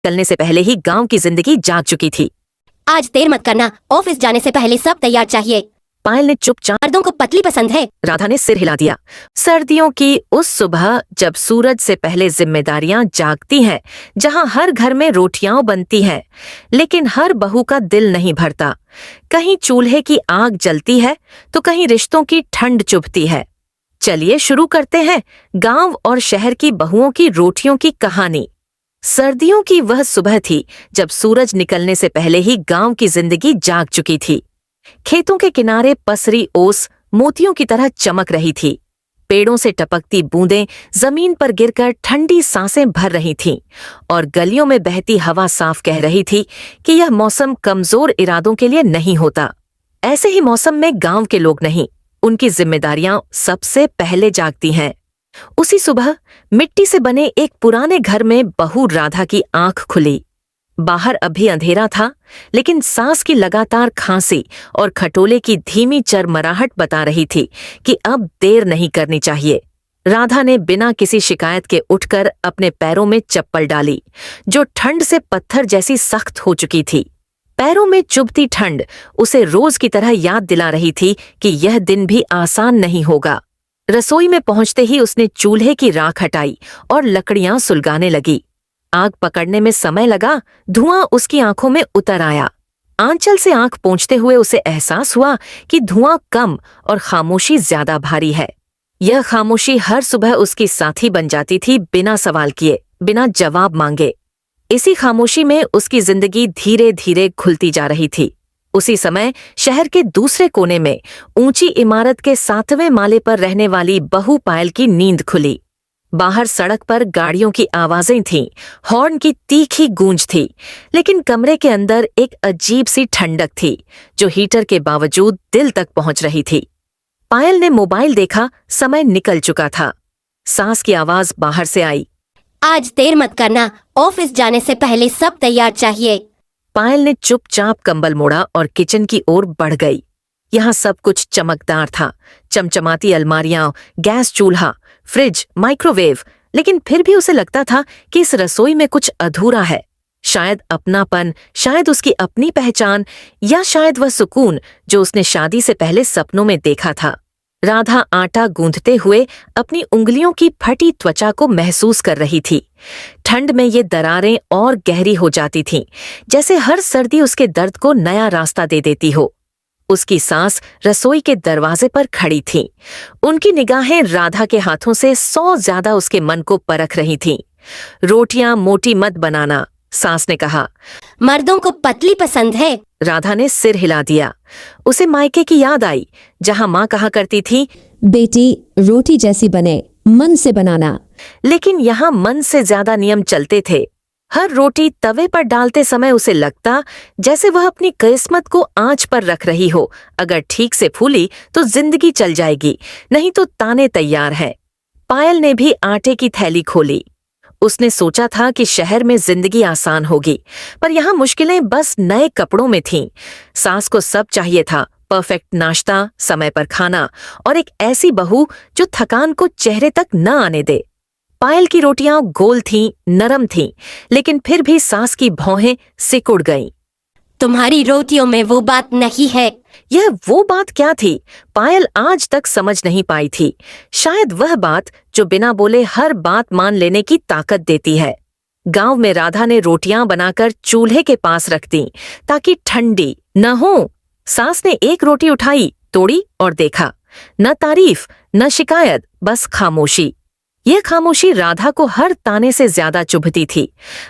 निकलने से पहले ही गांव की जिंदगी जाग चुकी थी। आज देर मत करना, ऑफिस जाने से पहले सब तैयार चाहिए। पायल ने चुपचाप। मर्दों को पतली पसंद है। राधा ने सिर हिला दिया। सर्दियों की उस सुबह जब सूरज से पहले जिम्मेदारियां जागती हैं, जहां हर घर में रोटियां बनती हैं, लेकिन हर बहू का दिल नहीं भरता। कहीं चूल्हे की आग जलती है तो कहीं रिश्तों की ठंड चुभती है। चलिए शुरू करते हैं गांव और शहर की बहुओं की रोटियों की कहानी। सर्दियों की वह सुबह थी जब सूरज निकलने से पहले ही गांव की जिंदगी जाग चुकी थी। खेतों के किनारे पसरी ओस मोतियों की तरह चमक रही थी। पेड़ों से टपकती बूंदें जमीन पर गिरकर ठंडी सांसें भर रही थीं और गलियों में बहती हवा साफ कह रही थी कि यह मौसम कमजोर इरादों के लिए नहीं होता। ऐसे ही मौसम में गांव के लोग नहीं, उनकी जिम्मेदारियां सबसे पहले जागती हैं। उसी सुबह मिट्टी से बने एक पुराने घर में बहू राधा की आंख खुली। बाहर अभी अंधेरा था, लेकिन सांस की लगातार खांसी और खटोले की धीमी चरमराहट बता रही थी कि अब देर नहीं करनी चाहिए। राधा ने बिना किसी शिकायत के उठकर अपने पैरों में चप्पल डाली, जो ठंड से पत्थर जैसी सख्त हो चुकी थी। पैरों में चुभती ठंड उसे रोज की तरह याद दिला रही थी कि यह दिन भी आसान नहीं होगा। रसोई में पहुंचते ही उसने चूल्हे की राख हटाई और लकड़ियां सुलगाने लगी। आग पकड़ने में समय लगा, धुआं उसकी आंखों में उतर आया। आंचल से आंख पोंछते हुए उसे एहसास हुआ कि धुआं कम और खामोशी ज्यादा भारी है। यह खामोशी हर सुबह उसकी साथी बन जाती थी, बिना सवाल किए, बिना जवाब मांगे। इसी खामोशी में उसकी जिंदगी धीरे धीरे खुलती जा रही थी। उसी समय शहर के दूसरे कोने में ऊंची इमारत के 7वें माले पर रहने वाली बहू पायल की नींद खुली। बाहर सड़क पर गाड़ियों की आवाजें थीं, हॉर्न की तीखी गूंज थी, लेकिन कमरे के अंदर एक अजीब सी ठंडक थी जो हीटर के बावजूद दिल तक पहुंच रही थी। पायल ने मोबाइल देखा, समय निकल चुका था। सास की आवाज बाहर से आई, आज देर मत करना, ऑफिस जाने से पहले सब तैयार चाहिए। पायल ने चुपचाप कंबल मोड़ा और किचन की ओर बढ़ गई। यहाँ सब कुछ चमकदार था, चमचमाती अलमारियां, गैस चूल्हा, फ्रिज, माइक्रोवेव, लेकिन फिर भी उसे लगता था कि इस रसोई में कुछ अधूरा है। शायद अपनापन, शायद उसकी अपनी पहचान, या शायद वह सुकून जो उसने शादी से पहले सपनों में देखा था। राधा आटा गूंथते हुए अपनी उंगलियों की फटी त्वचा को महसूस कर रही थी। ठंड में ये दरारें और गहरी हो जाती थीं, जैसे हर सर्दी उसके दर्द को नया रास्ता दे देती हो। उसकी सास रसोई के दरवाजे पर खड़ी थीं। उनकी निगाहें राधा के हाथों से 100 ज्यादा उसके मन को परख रही थीं। रोटियां मोटी मत बनाना, सास ने कहा। मर्दों को पतली पसंद है। राधा ने सिर हिला दिया। उसे मायके की याद आई, जहां माँ कहा करती थी, बेटी रोटी जैसी बने, मन से बनाना। लेकिन यहाँ मन से ज्यादा नियम चलते थे। हर रोटी तवे पर डालते समय उसे लगता जैसे वह अपनी किस्मत को आंच पर रख रही हो। अगर ठीक से फूली तो जिंदगी चल जाएगी, नहीं तो ताने तैयार हैं। पायल ने भी आटे की थैली खोली। उसने सोचा था कि शहर में जिंदगी आसान होगी, पर यहाँ मुश्किलें बस नए कपड़ों में थीं। सास को सब चाहिए था, परफेक्ट नाश्ता, समय पर खाना और एक ऐसी बहू जो थकान को चेहरे तक न आने दे। पायल की रोटियां गोल थीं, नरम थीं, लेकिन फिर भी सास की भौहें सिकुड़ गईं। तुम्हारी रोटियों में वो बात नहीं है। यह वो बात क्या थी? पायल आज तक समझ नहीं पाई थी। शायद वह बात जो बिना बोले हर बात मान लेने की ताकत देती है। गांव में राधा ने रोटियां बनाकर चूल्हे के पास रख दी ताकि ठंडी न हो। सास ने एक रोटी उठाई, तोड़ी और देखा। न तारीफ, न शिकायत, बस खामोशी। यह खामोशी राधा को हर ताने से ज्यादा चुभती थी।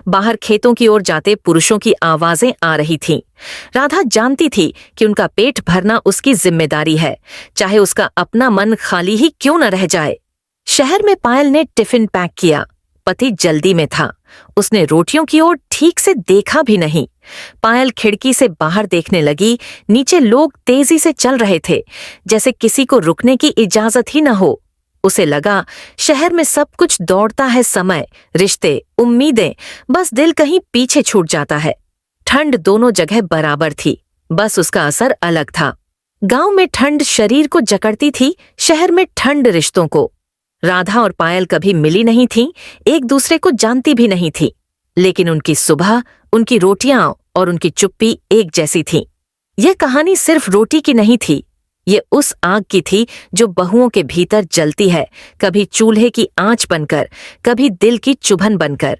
बाहर खेतों की ओर जाते पुरुषों की आवाजें आ रही थीं। राधा जानती थी कि उनका पेट भरना उसकी जिम्मेदारी है, चाहे उसका अपना मन खाली ही क्यों न रह जाए। शहर में पायल ने टिफिन पैक किया। पति जल्दी में था। उसने रोटियों की ओर ठीक से देखा भी नहीं। पायल खिड़की से बाहर देखने लगी। नीचे लोग तेजी से चल रहे थे, जैसे किसी को रुकने की इजाजत ही न हो। उसे लगा शहर में सब कुछ दौड़ता है, समय, रिश्ते, उम्मीदें, बस दिल कहीं पीछे छूट जाता है। ठंड दोनों जगह बराबर थी, बस उसका असर अलग था। गांव में ठंड शरीर को जकड़ती थी, शहर में ठंड रिश्तों को। राधा और पायल कभी मिली नहीं थीं, एक दूसरे को जानती भी नहीं थी। लेकिन उनकी सुबह, उनकी रोटियां और उनकी चुप्पी एक जैसी थी। यह कहानी सिर्फ रोटी की नहीं थी, ये उस आग की थी जो बहुओं के भीतर जलती है, कभी चूल्हे की आंच बनकर, कभी दिल की चुभन बनकर।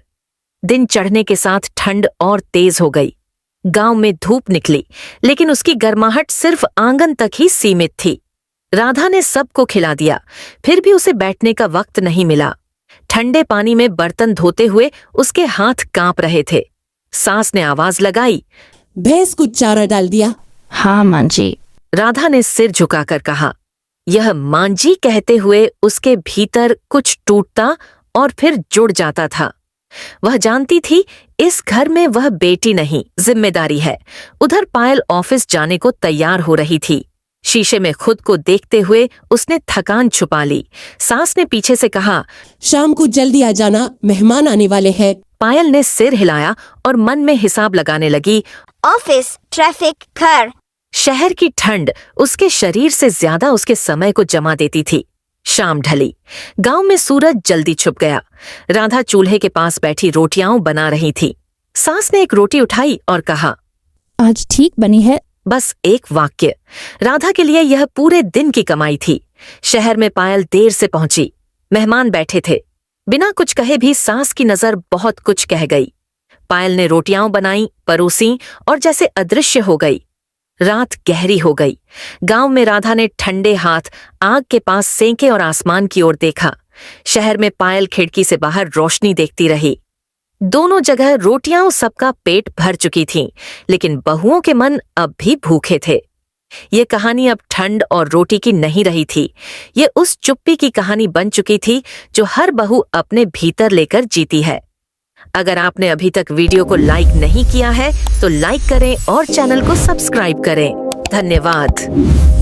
दिन चढ़ने के साथ ठंड और तेज हो गई। गांव में धूप निकली, लेकिन उसकी गर्माहट सिर्फ आंगन तक ही सीमित थी। राधा ने सबको खिला दिया, फिर भी उसे बैठने का वक्त नहीं मिला। ठंडे पानी में बर्तन धोते हुए उसके हाथ कांप रहे थे। सास ने आवाज लगाई, भैंस को चारा डाल दिया? हाँ मां जी। राधा ने सिर झुकाकर कहा। यह मांझी कहते हुए उसके भीतर कुछ टूटता और फिर जुड़ जाता था। वह जानती थी इस घर में वह बेटी नहीं, जिम्मेदारी है। उधर पायल ऑफिस जाने को तैयार हो रही थी। शीशे में खुद को देखते हुए उसने थकान छुपा ली। सास ने पीछे से कहा, शाम को जल्दी आ जाना, मेहमान आने वाले हैं। पायल ने सिर हिलाया और मन में हिसाब लगाने लगी। ऑफिस, ट्रैफिक, घर। शहर की ठंड उसके शरीर से ज्यादा उसके समय को जमा देती थी। शाम ढली, गांव में सूरज जल्दी छुप गया। राधा चूल्हे के पास बैठी रोटियां बना रही थी। सास ने एक रोटी उठाई और कहा, आज ठीक बनी है। बस एक वाक्य। राधा के लिए यह पूरे दिन की कमाई थी। शहर में पायल देर से पहुंची। मेहमान बैठे थे। बिना कुछ कहे भी सास की नजर बहुत कुछ कह गई। पायल ने रोटियां बनाई, परोसी और जैसे अदृश्य हो गई। रात गहरी हो गई। गांव में राधा ने ठंडे हाथ आग के पास सेंके और आसमान की ओर देखा। शहर में पायल खिड़की से बाहर रोशनी देखती रही। दोनों जगह रोटियां सबका पेट भर चुकी थीं, लेकिन बहुओं के मन अब भी भूखे थे। ये कहानी अब ठंड और रोटी की नहीं रही थी। ये उस चुप्पी की कहानी बन चुकी थी जो हर बहू अपने भीतर लेकर जीती है। अगर आपने अभी तक वीडियो को लाइक नहीं किया है तो लाइक करें और चैनल को सब्सक्राइब करें। धन्यवाद।